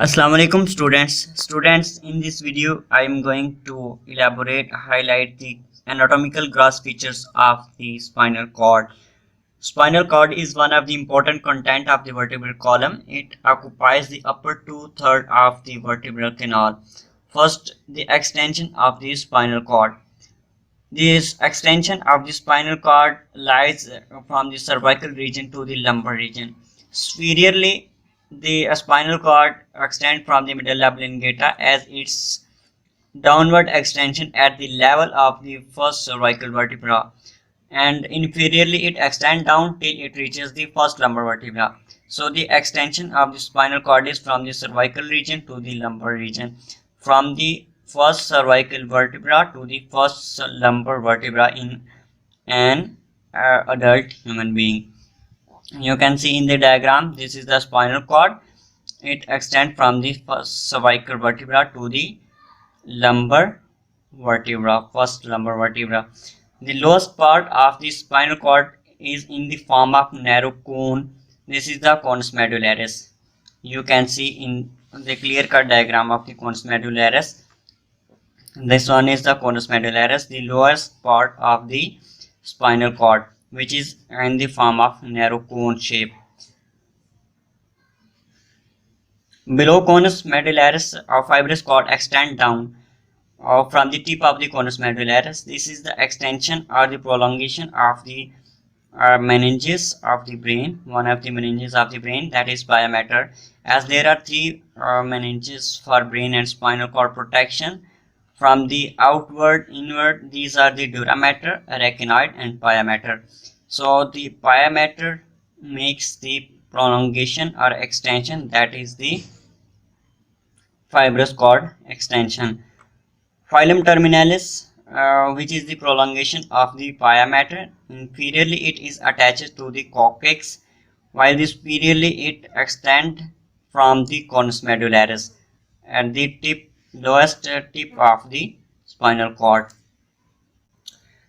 Assalamu alaikum students. In this video I am going to highlight the anatomical gross features of the spinal cord. Spinal cord is one of the important content of the vertebral column. It occupies the upper two-thirds of the vertebral canal. First, the extension of the spinal cord. This extension of the spinal cord lies from the cervical region to the lumbar region. Superiorly, the spinal cord extends from the medulla oblongata as its downward extension at the level of the first cervical vertebra, and inferiorly it extends down till it reaches the first lumbar vertebra. So the extension of the spinal cord is from the cervical region to the lumbar region, from the first cervical vertebra to the first lumbar vertebra in an adult human being. You can see in the diagram, this is the spinal cord. It extends from the first cervical vertebra to the lumbar vertebra, first lumbar vertebra. The lowest part of the spinal cord is in the form of narrow cone. This is the conus medullaris. You can see in the clear-cut diagram of the conus medullaris. This one is the conus medullaris, the lowest part of the spinal cord, which is in the form of narrow cone shape. Below conus medullaris, a fibrous cord extends down from the tip of the conus medullaris. This is the extension or the prolongation of the meninges of the brain, one of the meninges of the brain, that is pia mater. As there are three meninges for brain and spinal cord protection from the outward inward, these are the dura mater, arachnoid and pia mater. So the pia mater makes the prolongation or extension, that is the fibrous cord extension. Filum terminalis, which is the prolongation of the pia mater. Inferiorly it is attached to the coccyx, while superiorly it extends from the conus medullaris at the lowest tip of the spinal cord.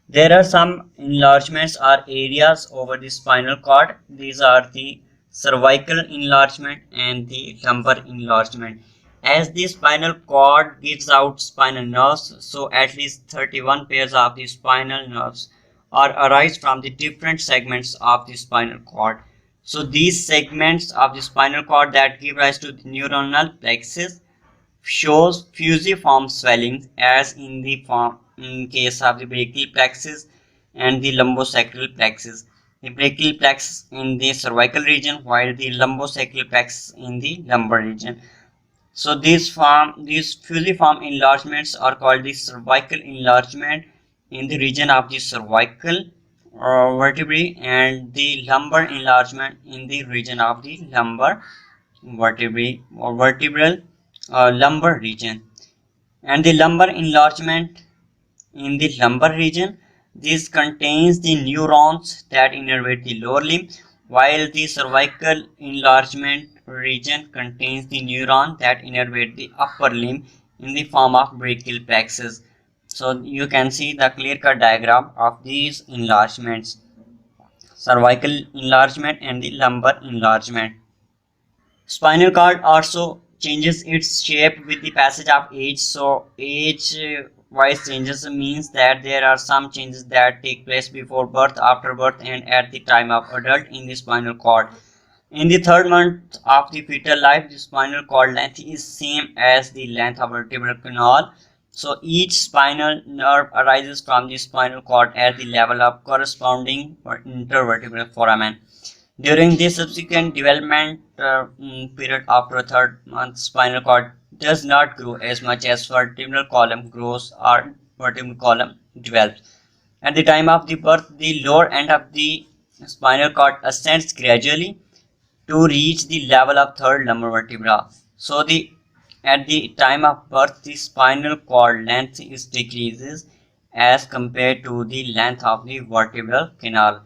There are some enlargements or areas over the spinal cord. These are the cervical enlargement and the lumbar enlargement. As the spinal cord gives out spinal nerves, so at least 31 pairs of the spinal nerves arise from the different segments of the spinal cord. So these segments of the spinal cord that give rise to the neuronal plexus shows fusiform swelling, as in case of the brachial plexus and the lumbosacral plexus. The brachial plexus in the cervical region, while the lumbosacral plexus in the lumbar region. So these fusiform enlargements are called the cervical enlargement in the region of the cervical vertebrae, and the lumbar enlargement in the region of the lumbar vertebrae or vertebral lumbar region. And the lumbar enlargement in the lumbar region, this contains the neurons that innervate the lower limb, while the cervical enlargement region contains the neuron that innervate the upper limb in the form of brachial plexus. So you can see the clear-cut diagram of these enlargements, cervical enlargement and the lumbar enlargement. Spinal cord also changes its shape with the passage of age. So age wise changes means that there are some changes that take place before birth, after birth, and at the time of adult in the spinal cord. In the third month of the fetal life, the spinal cord length is same as the length of vertebral canal. So each spinal nerve arises from the spinal cord at the level of corresponding intervertebral foramen. During the subsequent development period after a third month, spinal cord does not grow as much as vertebral column grows or vertebral column develops. At the time of the birth, the lower end of the spinal cord ascends gradually to reach the level of third lumbar vertebra. So at the time of birth, the spinal cord length is decreases as compared to the length of the vertebral canal.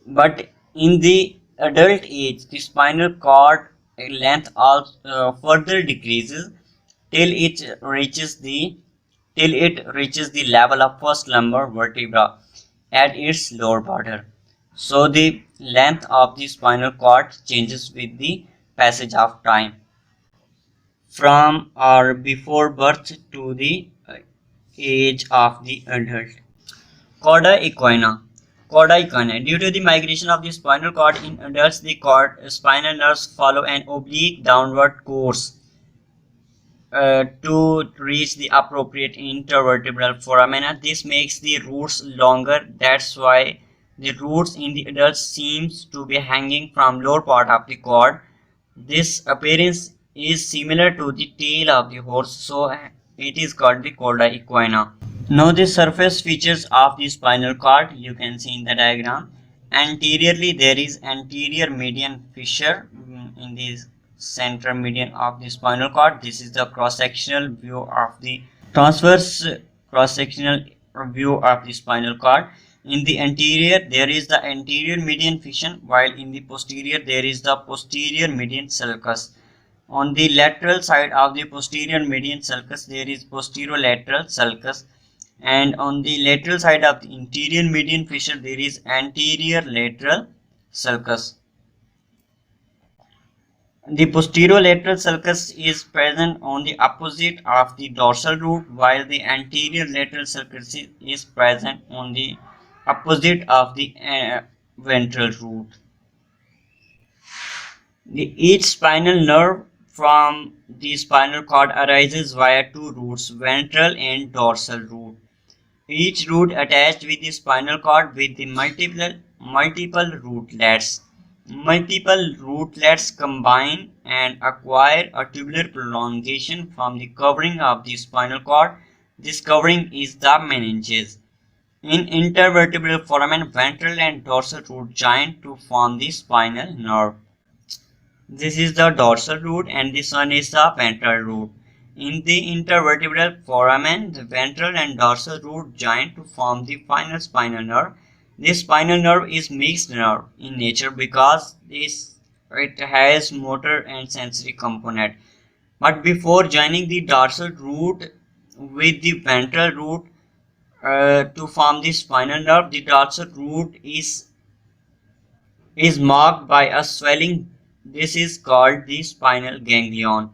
But in the adult age, the spinal cord length also further decreases till it reaches the level of first lumbar vertebra at its lower border. So the length of the spinal cord changes with the passage of time. from or before birth to the age of the adult. Chorda equina. Chorda equina. Due to the migration of the spinal cord in adults, the spinal nerves follow an oblique downward course to reach the appropriate intervertebral foramina. This makes the roots longer. That's why the roots in the adults seems to be hanging from lower part of the cord. This appearance is similar to the tail of the horse, so it is called the chorda equina. Now the surface features of the spinal cord you can see in the diagram. Anteriorly there is anterior median fissure in the central median of the spinal cord. This is the cross-sectional view of the transverse cross-sectional view of the spinal cord. In the anterior there is the anterior median fissure, while in the posterior there is the posterior median sulcus. On the lateral side of the posterior median sulcus there is posterolateral sulcus, and on the lateral side of the interior median fissure there is anterior lateral sulcus. The posterolateral sulcus is present on the opposite of the dorsal root, while the anterior lateral sulcus is present on the opposite of the ventral root. Each spinal nerve from the spinal cord arises via two roots, ventral and dorsal root. Each root attached with the spinal cord with the multiple rootlets. Multiple rootlets combine and acquire a tubular prolongation from the covering of the spinal cord. This covering is the meninges. In intervertebral foramen, ventral and dorsal root join to form the spinal nerve. This is the dorsal root and this one is the ventral root. In the intervertebral foramen, the ventral and dorsal root join to form the final spinal nerve. This spinal nerve is mixed nerve in nature because it has motor and sensory component. But before joining the dorsal root with the ventral root to form the spinal nerve, the dorsal root is marked by a swelling. This is called the spinal ganglion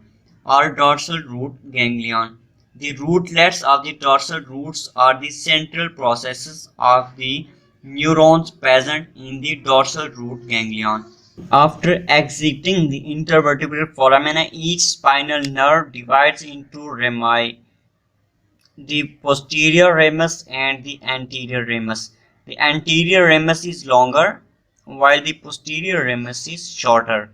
or dorsal root ganglion. The rootlets of the dorsal roots are the central processes of the neurons present in the dorsal root ganglion. After exiting the intervertebral foramina, each spinal nerve divides into rami, the posterior ramus and the anterior ramus. The anterior ramus is longer while the posterior ramus is shorter.